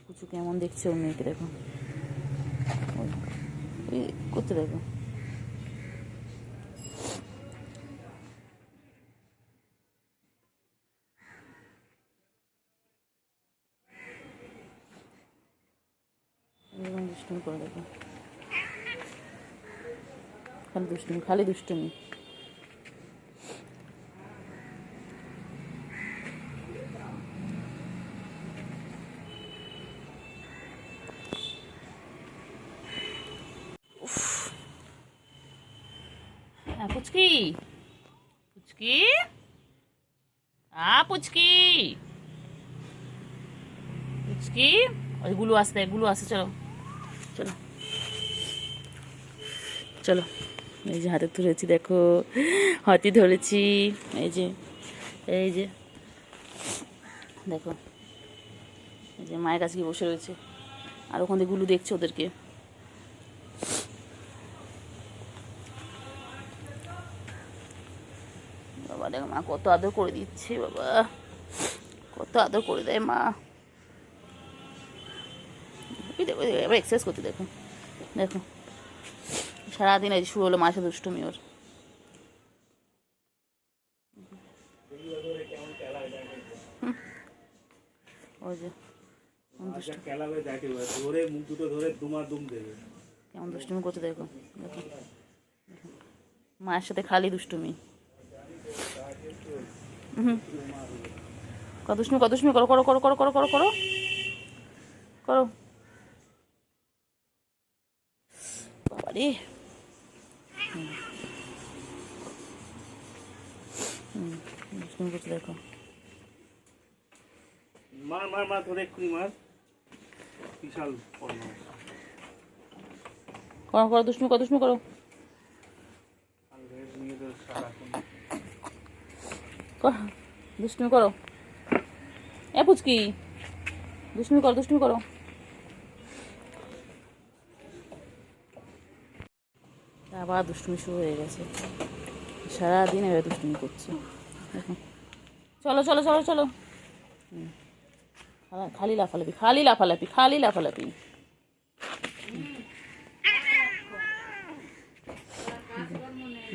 পুচু কেমন দেখছে ওর মেয়েকে, দেখো করতে, দেখো দুষ্টুমি করে, দেখো খালি দুষ্টুমি, খালি দুষ্টুমি। পুচকি, পুচকি, পুচকি, পুচকি, ওই গুলো আসতে, গুলো আসতে, চলো চলো চলো। এই যে হাতে ধরেছি, দেখো হাতি ধরেছি, এই যে, এই যে দেখো, এই যে মায়ের কাছে গিয়ে বসে রয়েছে, আর ওখান থেকে গুলু দেখছে ওদেরকে। বাবা দেখো মা কত আদর করে দিচ্ছে, বাবা কত আদর করে দেয় মা। দেখো এবার এক্সারসাইজ করতে, দেখো দেখো সারাদিন এই শুরু হলো মায়ের সাথে দুষ্টুমি ওর। ওই যে কেমন দুষ্টুমি করছে, দেখো দেখো মায়ের সাথে খালি দুষ্টুমি। কত দুষ্টুমি, কত দুষ্টুমি করো, করো করো করো করো করো করো করো, বাবারে দুষ্টুমি করছে, দেখো মার মার মার ধরে এক্ষুনি মার, বিশাল করো করো দুষ্টুমি, কত দুষ্টুমি করো, দুষ্টুমি করো, এ পুচকি দুষ্টুমি করো, দুষ্টুমি করো। আবার দুষ্টুমি শুরু হয়ে গেছে, সারাদিন এবার দুষ্টুমি করছে, চলো চলো চলো চলো, খালি লাফালাফি, খালি লাফালাফি, খালি লাফালাফি।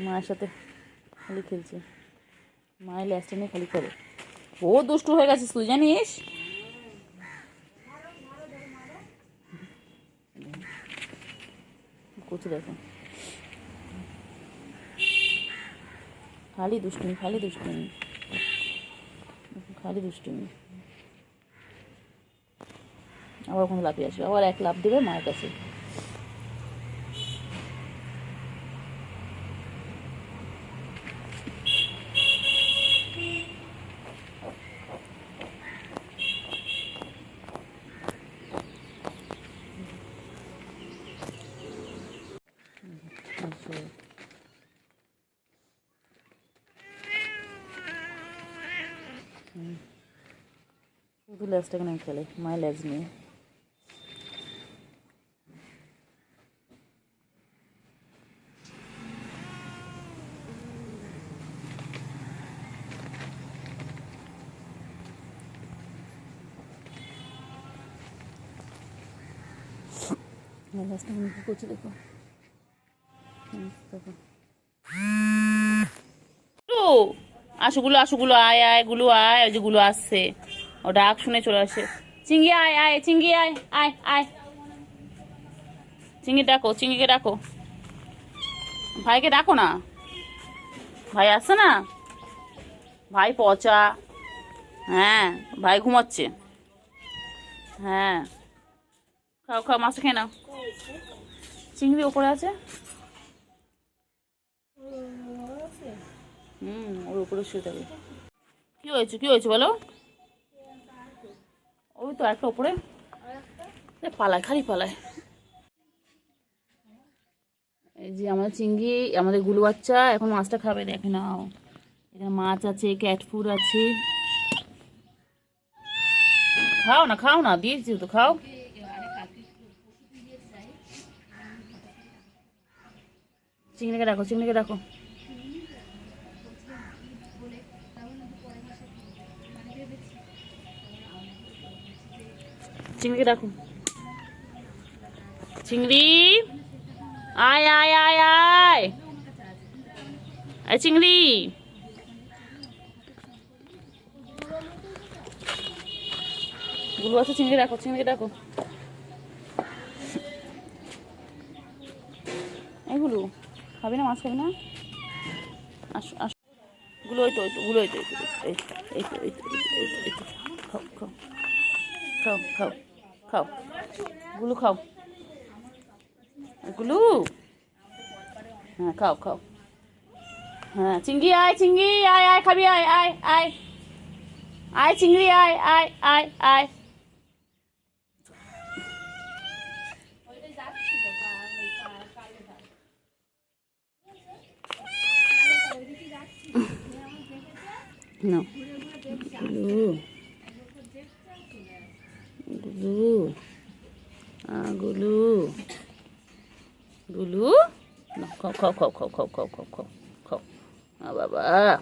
মায়ের সাথে খালি খেলছে, মায়ের ল্যাসটা নিয়ে খালি করে। ও দুষ্টু হয়ে গেছিস তুই, জানিস করছে, দেখো খালি দুষ্টুমি, খালি দুষ্টুমি, খালি দুষ্টুমি। আবার ওখানে লাফিয়ে আসবে, আবার এক লাফ দেবে মায়ের কাছে। শুধু লেজটা কেন খেলে, মায়ের লেজ নিয়ে। লেজটা কি করছে, দেখো দেখো। আশুগুলো, আশুগুলো আয় আয়, গুলো আয়, ওই যে গুলো আসছে, ও ডাক শুনে চলে আসে। চিঙ্গি আয় আয়, চিঙ্গি আয় আয় আয়, চিঙ্গি ডাকো, চিঙ্গিকে ডাকো, ভাইকে ডাকো না, ভাই আসছে না, ভাই পচা, হ্যাঁ ভাই ঘুমাচ্ছে, হ্যাঁ খাও খাও, মাছটা খেয়ে নাও। চিংড়ি ওপরে আছে, ওর উপরে শুয়ে থাকবে। কি হয়েছে, কি হয়েছে বলো, ওই তো একটা ওপরে পালায়, খালি পালায়। এই যে আমাদের চিংড়ি, আমাদের গুলু বাচ্চা এখন মাছটা খাবে, দেখে নাও এখানে মাছ আছে, ক্যাট ফুড আছে, খাও না খাও না, দিয়েছি তো খাও। চিংড়িকে রাখো, চিংড়িকে রাখো। চিংড়িকে ডাকো, চিংড়ি আয় আয় আয় আয়, আয় চিংড়ি। গুলো আছে, চিংড়ি ডাকো, চিংড়িকে ডাকো। এইগুলো খাবি না, মাছ খাবি না? আসো আসো, গুলো ওই তো, ওই তো, গুলো ওই তো, এই তো, এই তো, এই তো, এই তো, এই তো, এই তো, খাও খাও খাও খাও খাও, গুলো খাও, গুলো, হ্যাঁ খাও খাও। হ্যাঁ চিংড়ি আয়, চিংড়ি আয় আয়, খাবি আয় আয় আয়, আয় চিংড়ি আয় আয় আয় আয়। No. Gulu. Gulu. Gulu. Gulu. No, kau. Kau. Baba.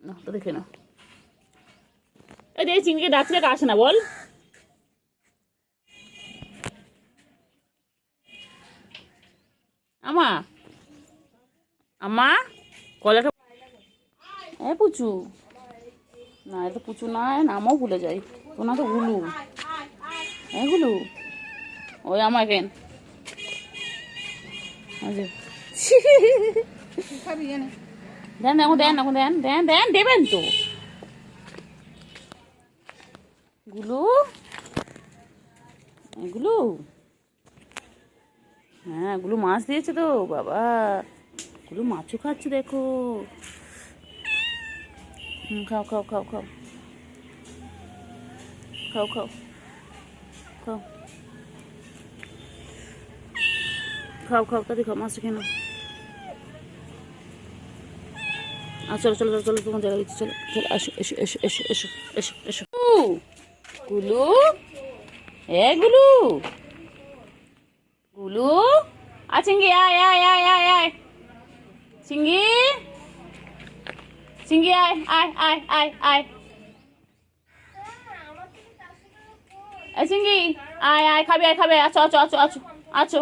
No, তো দেখে না। এই যে চিংড়িকে ডাকলে আসে না বল। আমা, আমা, কলাটা পুচু না, এটা পুচু না, নামও ভুলে যাই, তো না তো গুলু, গুলু ওই আমার কেন দেন এখন, দেন এখন, দেন দেন দেন, দেবেন তো গুলু, এগুলো হ্যাঁ, গুলো মাছ দিয়েছে তো বাবা, গুলো মাছও খাচ্ছে দেখো। খাও খাও খাও খাও খাও খাও খাও খাও খাও, তাড়াতাড়ি খাও, মাছটা কেন। চলো চলো চলো, তোমার জায়গা দিচ্ছি, চলো চলো, এসো এসো এসো এসো এসো এসো এসো। গুলু, গুলু, গুলু, চিংড়ি আয় আয় আয় আয় আয়, চিংড়ি, চিংড়ি আয় আয় আয় আয় আয়, চিংড়ি আয় আয়, খাবি আয়, খাবি, আছো আছো আছো আছো আছো,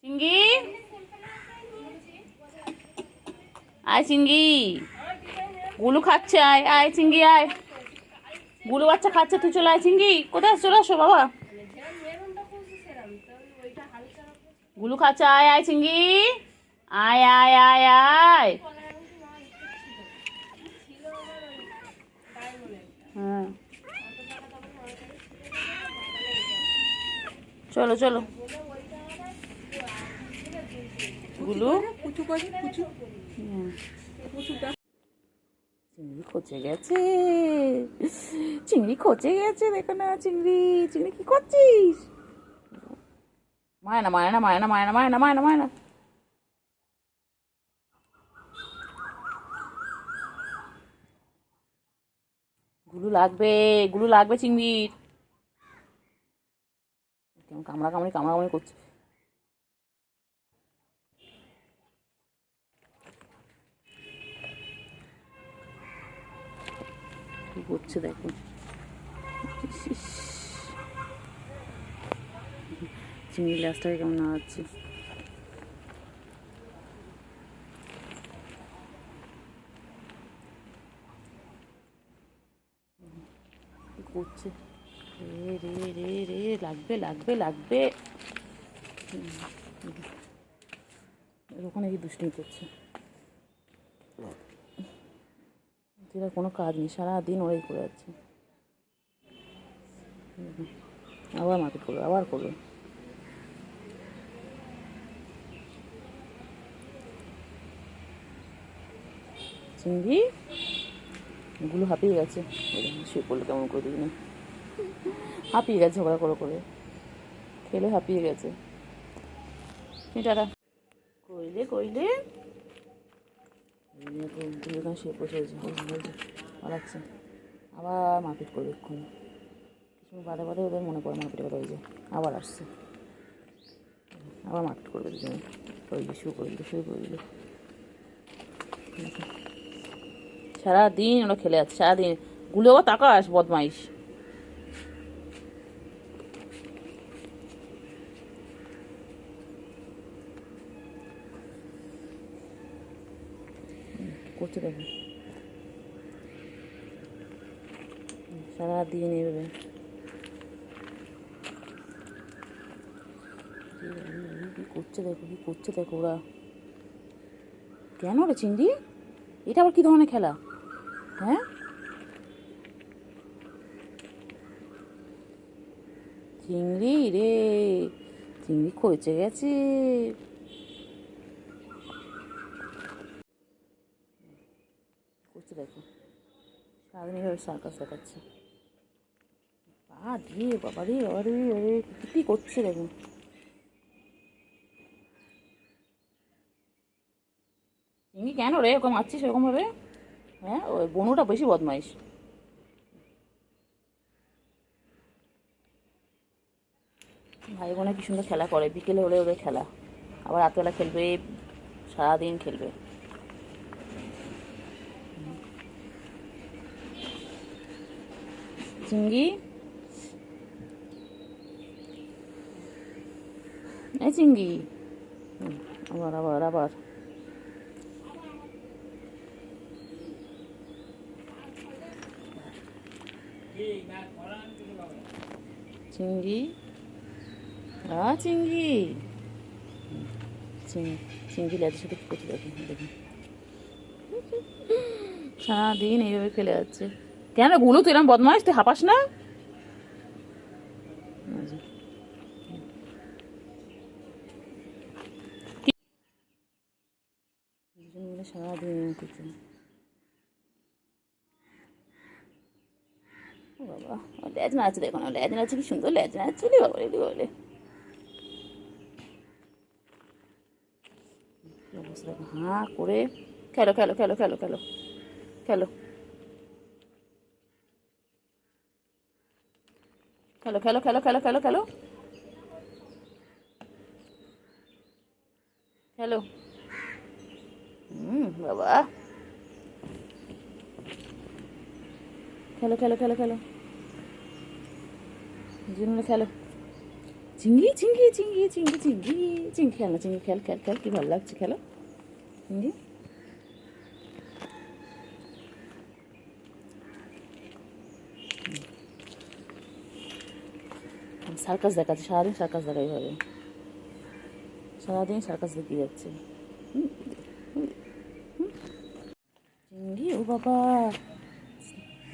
চিংড়ি আয়, চিংড়ি, গুলু খাচ্ছে, আয় আয় চিংড়ি আয়, গুলু বাচ্চা খাচ্ছে, তুই চলে আয় চিংড়ি, কোথায় চলে আসো বাবা, গুলু খাচ্ছে, আয় আয় চিংড়ি, আয় আয় আয় আয়, হ্যাঁ চলো চলো, গুলু চিংড়ি খচে গেছে, চিংড়ি খচে গেছে, দেখো না চিংড়ি, চিংড়ি কি করছিস, মায়না মায়না মায়না মায়না মায়না মায়না মায়না, গুলু লাগবে, গুলু লাগবে চিংড়ির, কেমন কামড়া কামড়ি করছে, কি করছে দেখো, চিংড়ির লাশটাকে কেমন নাড়াচ্ছে, কি করছে, রে রে রে রে, লাগবে লাগবে লাগবে, ওখানে কি দুষ্টুমি করছে, যেটা কোনো কাজ নেই, সারাদিন ওরাই করে যাচ্ছে, আবার মারপিট করবে, আবার করবে, চিংড়ি গুলো হাঁপিয়ে গেছে, শুয়ে পড়লে কেমন করে দিবি না, হাঁপিয়ে গেছে, ঝগড়া করে করে খেলে হাঁপিয়ে গেছে, টাটা কইলে কইলে, এখানে শুয়ে বসে পালাচ্ছে, আবার মারপিট করবে এক্ষুনি, কিছু বাদে বাদে ওদের মনে পড়ে মারপিট কথা হয়েছে, আবার আসছে, আবার মারপিট করবে দুজনে, ওই যে শুরু করে দিল, সারাদিন ওরা খেলে যাচ্ছে, সারাদিন গুলো আবার তাকাস বদমাইশ, করছে দেখো, সারাদিন এইভাবে। কি করছে দেখো, কি করছে দেখো ওরা। কেন রে চিংড়ি, এটা আবার কি ধরনের খেলা? হ্যাঁ, চিংড়ি রে, চিংড়ি খইচে গেছে। করছে দেখো, সারাদিন এইভাবে সার্কাস দেখাচ্ছে। রে বাবা রে বাবা রে, আরে কি করছে দেখো। চিংড়ি কেন রে ওরকম মারছিস এরকম ভাবে? হ্যাঁ, ওই বনুটা বেশি বদমাইশ। ভাই বোনে কি সুন্দর খেলা করে, বিকেলে হলে ওদের খেলা, আবার রাতবেলা খেলবে, সারাদিন খেলবে। চিংড়ি, এই চিংড়ি, আবার আবার আবার চিংড়ি, চিংড়ি, চিংড়ি লেজের সাথে কী করছে দেখুন, দেখুন সারাদিন এইভাবে খেলে যাচ্ছে। কেন গুলো, তুই এরকম বদমাইশ, তুই হাঁপাস না? দুজন মিলে সারাদিন কিছু। ও বাবা, লেজ নাচছে দেখো না, লেজ নাচছে, কি সুন্দর লেজ নাচছে রে বাবা রে বলে। হাঁ করে খেলো খেলো খেলো খেলো খেলো খেলো খেলো খেলো খেলো খেলো খেলো খেলো খেলো। বাবা, খেলো খেলো খেলো খেলো, দুজনে খেলো। চিংড়ি চিংড়ি চিংড়ি চিংড়ি চিংড়ি চিংড়ি, খেল না চিংড়ি, খেল খেল খেল, কি ভালো লাগছে, খেলো চিংড়ি। সার্কাস দেখাচ্ছে, সারাদিন সার্কাস দেখা, এইভাবে সারাদিন সার্কাস দেখিয়ে যাচ্ছে। চিংড়ি, ও বাবা,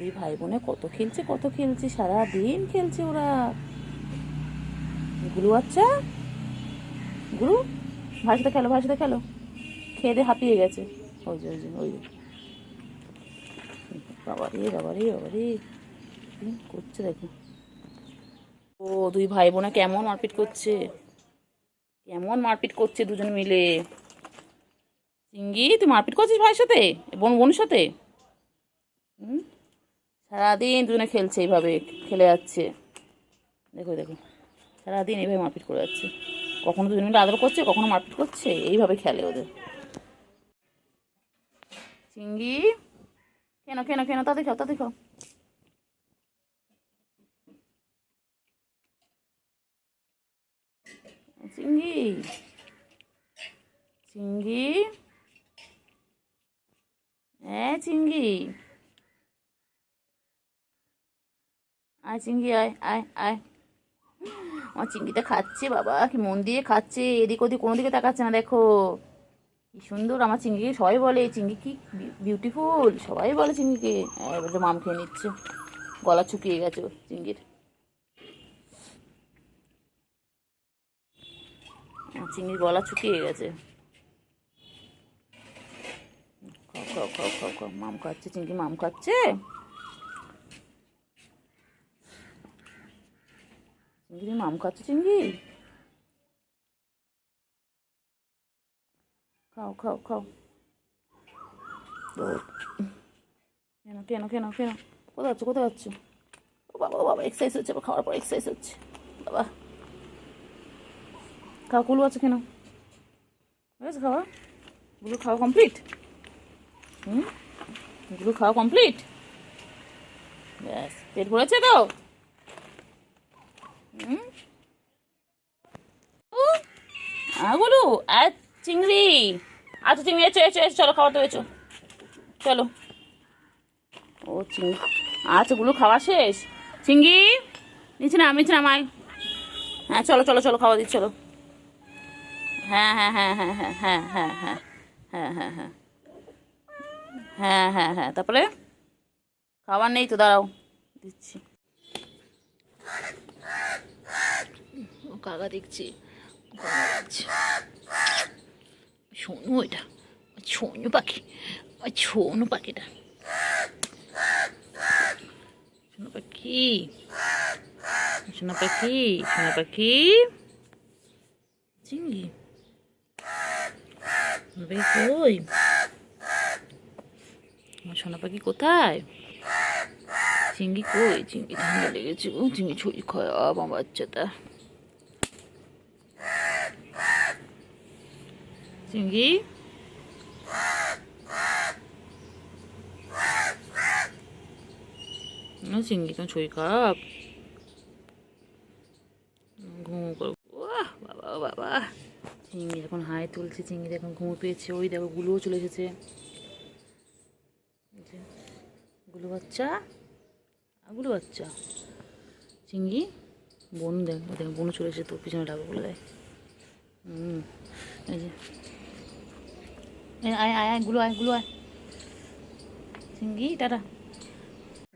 এই ভাই বোনে কত খেলছে, কত খেলছে, সারাদিন খেলছে ওরা। গুরু বাচ্চা, গুরু ভাইয়ের সাথে খেলো, ভাইয়ের সাথে খেলো, খেয়ে দিয়ে হাঁপিয়ে গেছে। ওই যে ওই যে ওই যে, বাবা রে বাবা রে বাবা রে, করছে দেখো। ও দুই ভাই বোনে কেমন মারপিট করছে, কেমন মারপিট করছে দুজন মিলে। চিংড়ি, তুই মারপিট করছিস ভাইয়ের সাথে, বোনের সাথে? সারাদিন দুজনে খেলছে, এইভাবে খেলে যাচ্ছে। দেখো দেখো, সারাদিন এইভাবে মারপিট করে যাচ্ছে, কখনো দুজন মিলে আদর করছে, কখনো মারপিট করছে, এইভাবে খেলে ওদের। চিংড়ি, কেন কেন কেন, তা দেখাও, তা দেখাও। চিংড়ি, চিংড়ি, হ্যাঁ চিংড়ি, আয় চিংড়ি, আয় আয় আয়। আমার চিংড়িটা খাচ্ছে বাবা, কি মন দিয়ে খাচ্ছে, এদিক ওদিক কোনো দিকে তাকাচ্ছে না, দেখো কি সুন্দর আমার চিংড়ি। সবাই বলে চিংড়ি কি বিউটিফুল, সবাই বলে চিংড়িকে। এবার তো মাম খেয়ে নিচ্ছে, গলা শুকিয়ে গেছে চিংড়ির। চিংড়ির গলা শুকিয়ে গেছে। খাও খাও খাও খাও খাও, মাম খাচ্ছে চিংড়ি, মাম খাচ্ছে। চিংড়ি মাম খাচ্ছে, চিংড়ি খাও খাও খাও। কেন কেন কেন কেন, কোথায় যাচ্ছ, কোথায় যাচ্ছ? ও বাবা, ও বাবা, এক্সারসাইজ হচ্ছে, খাওয়ার পর এক্সারসাইজ হচ্ছে বাবা। খাওয়া কুলু আছে কেন, হয়েছে খাওয়া? গুলো খাওয়া কমপ্লিট? গুলো খাওয়া কমপ্লিট? ব্যাস, পেট ভরেছে তো? গুলু আর চিংড়ি, আচ্ছা চিংড়ি, এসো এসো এসো, চলো খাওয়া তো, এসো চলো। ও চিংড়ি, আচ্ছা গুলো খাওয়া শেষ। চিংড়ি নিচে নাম, নিচে নামাই। হ্যাঁ চলো চলো চলো, খাওয়া দিচ্ছি চলো। হ্যাঁ হ্যাঁ হ্যাঁ হ্যাঁ হ্যাঁ হ্যাঁ হ্যাঁ হ্যাঁ হ্যাঁ হ্যাঁ হ্যাঁ হ্যাঁ হ্যাঁ হ্যাঁ, তারপরে খাবার নেই তো, দাঁড়াও দিচ্ছি। ও কাকা দেখছি, সোনু, এটা সোনু পাখি, সোনু পাখিটা, সোনু পাখি, সোনা পাখি, সোনা পাখি, চিংড়ি, সোনা পাখি কই, আমার সোনা পাখি কোথায়, চিংড়ি কই, চিংড়ি ঠান্ডা লেগেছে, ও চিংড়ি ছড়ি খায় আমার বাচ্চাটা, চিংড়ি, চিংড়ি কেন শরীর খারাপ, ঘুমো করো, বাবা বাবা, চিংড়ি এখন হাই তুলছে, চিংড়ি এখন ঘুমো পেয়েছে, ওই দেখো গুলোও চলে এসেছে, গুলো বাচ্চা, গুলো বাচ্চা, চিংড়ি, বনু দেখ, দেখ বনু চলে এসেছে, তোর পিছনে ডাকো বলে দেয়, এই যে আয় আয় আয়, গুলো আয়, গুলো আয়, চিংড়ি টাটা।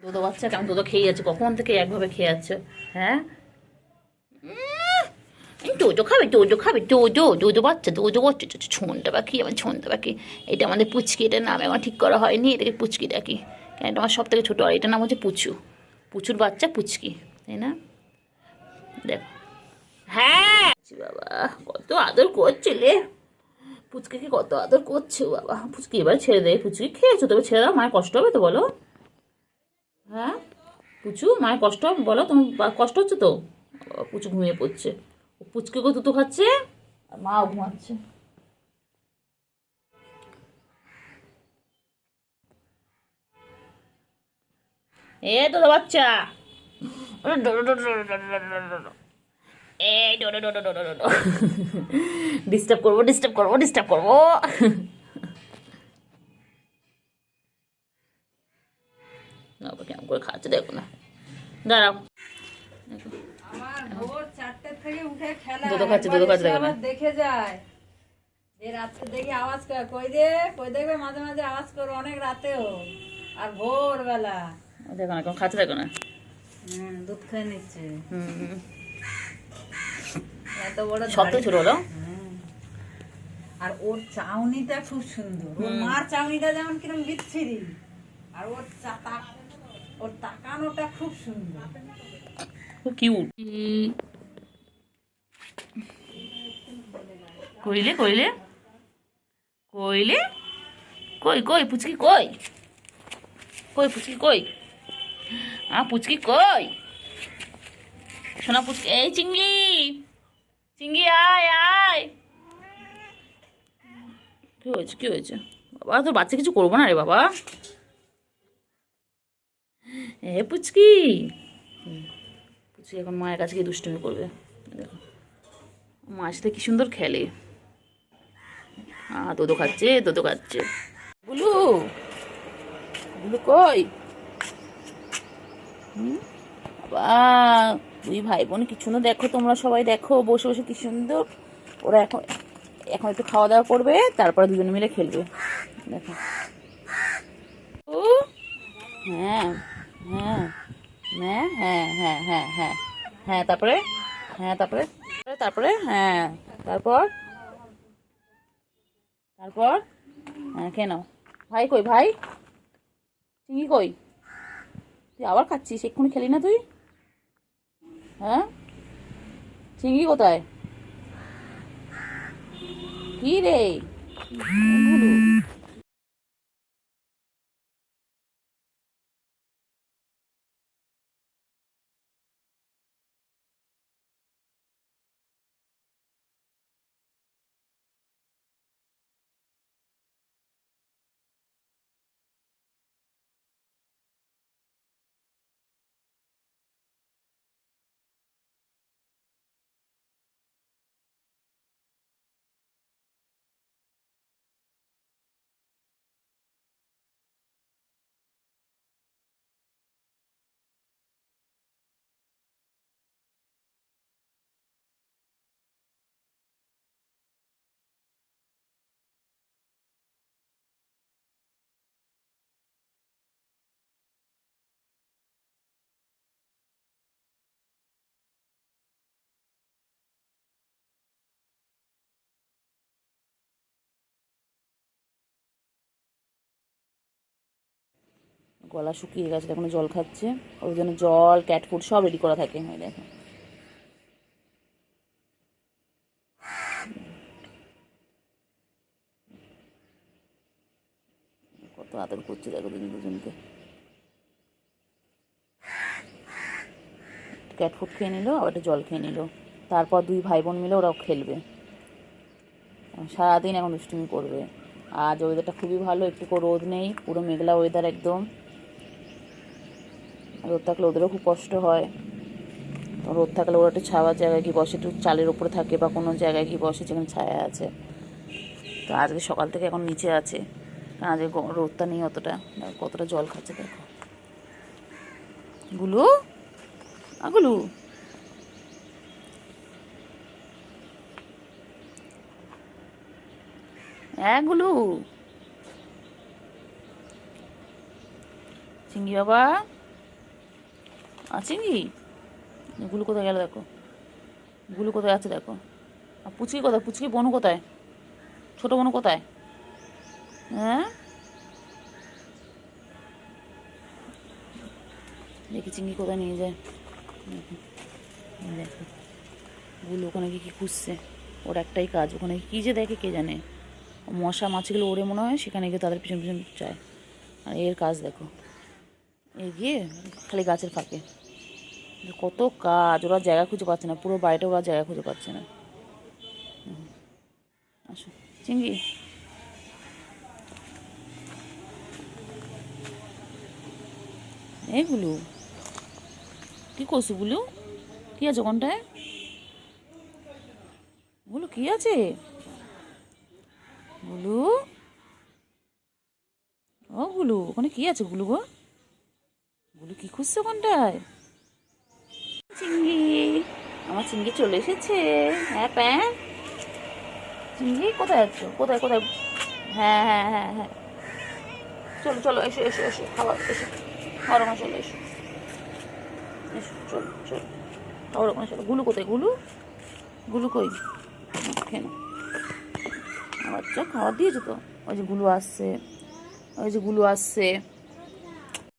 দুধো বাচ্চা কেমন দুধো খেয়ে যাচ্ছে, কখন থেকে একভাবে খেয়ে যাচ্ছে, হ্যাঁ দুধো খাবে, দুধো খাবে, দুধো, দুধো বাচ্চা, দুধো বাচ্চা, ছন্দা পাখি, আমার ছন্দা পাখি, এটা আমাদের পুচকি, এটার নাম আমার ঠিক করা হয়নি, এটাকে পুচকি ডাকি, কেন এটা আমার সব থেকে ছোটো, আর এটার নাম হচ্ছে পুচু, পুচুর বাচ্চা পুচকি, তাই না, দেখ, হ্যাঁ বাবা কত আদর করছিলে, পুচকিকে কত আদর করছে বাবা, পুচকি এবার ছেড়ে দেয়, পুচকি খেয়েছো তবে ছেড়ে দাও, মায়ের কষ্ট হবে তো বলো, হ্যাঁ পুচু মায়ের কষ্ট হবে বলো, তোমার কষ্ট হচ্ছে তো, পুচু ঘুমিয়ে পড়ছে, পুচকিকেও দুটো খাচ্ছে আর মাও ঘুমাচ্ছে, এ তো বাচ্চা, এই ডিস্টার্ব করবো, ডিস্টার্ব করবো, ডিস্টার্ব করবো, কেমন করে খাচ্ছে দেখো না, দাঁড়াও, আমার ভোর 4টে থেকে উঠে খেলা, দুধ খাচ্ছে, দুধ খাচ্ছে দেখো না, দেখে যায় যে রাত্রে দেখি আওয়াজ করে, কই দে কই দেখবে, মাঝে মাঝে আওয়াজ করে অনেক রাতেও, আর ভোরবেলা দেখো না কেমন খাচ্ছে দেখো না, দুধ খেয়ে নিচ্ছে, হুম, এত বড় সব তো ধাড়ি। ছোট হলো, আর ওর চাউনিটা খুব সুন্দর, ওর মার চাউনিটা যেমন কিরম বিচ্ছিরি, আর ওর তাকানোটা খুব সুন্দর, খুব কিউট, কইলে কইলে কইলে, কই কই পুচকি কই, কই পুচকি কই, পুচকি কই, সোনা পুচকি, এই চিংড়ি, চিংড়ি আয় আয়, কি হয়েছে, কি হয়েছে, বাবা তোর বাচ্চা কিছু করবো না রে বাবা, এ পুচকি, পুচকি এখন মায়ের কাছে গিয়ে দুষ্টুমি করবে, দেখো মার সাথে কি সুন্দর খেলে, দুধো খাচ্ছে, দুধো খাচ্ছে, বুলু, বুলু কই, বাবা দুই ভাই বোন কিছু না, দেখো তোমরা সবাই দেখো বসে বসে কি সুন্দর, ওরা এখন এখন একটু খাওয়া দাওয়া করবে, তারপরে দুজনে মিলে খেলবে, দেখো, ও হ্যাঁ হ্যাঁ হ্যাঁ হ্যাঁ হ্যাঁ হ্যাঁ হ্যাঁ হ্যাঁ, তারপরে হ্যাঁ, তারপরে তারপরে হ্যাঁ, তারপর তারপর হ্যাঁ খেয়ে নাও, ভাই কই ভাই, চিংড়ি কই, তুই আবার খাচ্ছিস, এক্ষুনি খেলি না তুই, হ্যাঁ চিংড়ি কোথায়, কি রে, গলা শুকিয়ে গেছে, এখনো জল খাচ্ছে। ওই জন্য জল, ক্যাট ফুড সব রেডি করা থাকে। ওই দেখো কত আদর করছে, দেখো দুজনকে। ক্যাট ফুড খেয়ে নিল, আবার একটা জল খেয়ে নিল। তারপর দুই ভাই বোন মিলে ওরাও খেলবে, সারাদিন এখন দুষ্টুমি করবে। আজ ওয়েদারটা খুবই ভালো, একটু রোদ নেই, পুরো মেঘলা ওয়েদার একদম। রোদ থাকলে ওদেরও খুব কষ্ট হয়। রোদ থাকলে ওরা একটু ছাওয়ার জায়গায় গিয়ে বসে, একটু চালের ওপরে থাকে বা কোনো জায়গায় গিয়ে বসে যেখানে ছায়া আছে। তো আজকে সকাল থেকে এখন নিচে আছে, কারণ আজকে রোদটা নেই অতটা। কতটা জল খাচ্ছে দেখো। গুলু, গুলু, হ্যাঁ গুলু, চিঙ্গি বাবা, চিঙ্গি। গুলু কোথায় গেল দেখো, গুলু কোথায় আছে দেখো। আর পুচকি কোথায়, পুচকি বনু কোথায়, ছোট বনু কোথায়? হ্যাঁ দেখি চিঙ্গি কোথায় নিয়ে যায়। দেখো গুলো ওখানে গিয়ে কী খুঁজছে, ওর একটাই কাজ, ওখানে কী যে দেখে কে জানে। মশা মাছিগুলো ওরে মনে হয়, সেখানে গিয়ে তাদের পিছন পিছন চায়। আর এর কাজ দেখো, গিয়ে খালি গাছের ফাঁকে। কত কাজ, ওরা জায়গা খুঁজে পাচ্ছে না, পুরো বাড়িটা ওরা জায়গা খুঁজে পাচ্ছে না। আসো চিঙ্গি, এই গুলু কী করছো? গুলু কী আছে ওখানটায়? গুলু কী আছে? গুলু, ও গুলু ওখানে কী আছে? গুলু গো, গুলু কী খুঁজছে ওখানটায়? চিঙ্গি, আমার চিঙ্গি চলে এসেছে। হ্যাঁ প্যাঁ, চিঙ্গি কোথায় আছো? কোথায় কোথায়? হ্যাঁ হ্যাঁ হ্যাঁ হ্যাঁ, চলো চলো, এসো এসো এসো, খাবার এসো, খাবার ওখানে চলো, এসো এসো, চলো চলো, খাবার ওখানে চলো। গুলু কোথায়? গুলু, গুলু কই? কেন বাচ্চা খাবার দিয়েছো তো? ওই যে গুলু আসছে, ওই যে গুলু আসছে।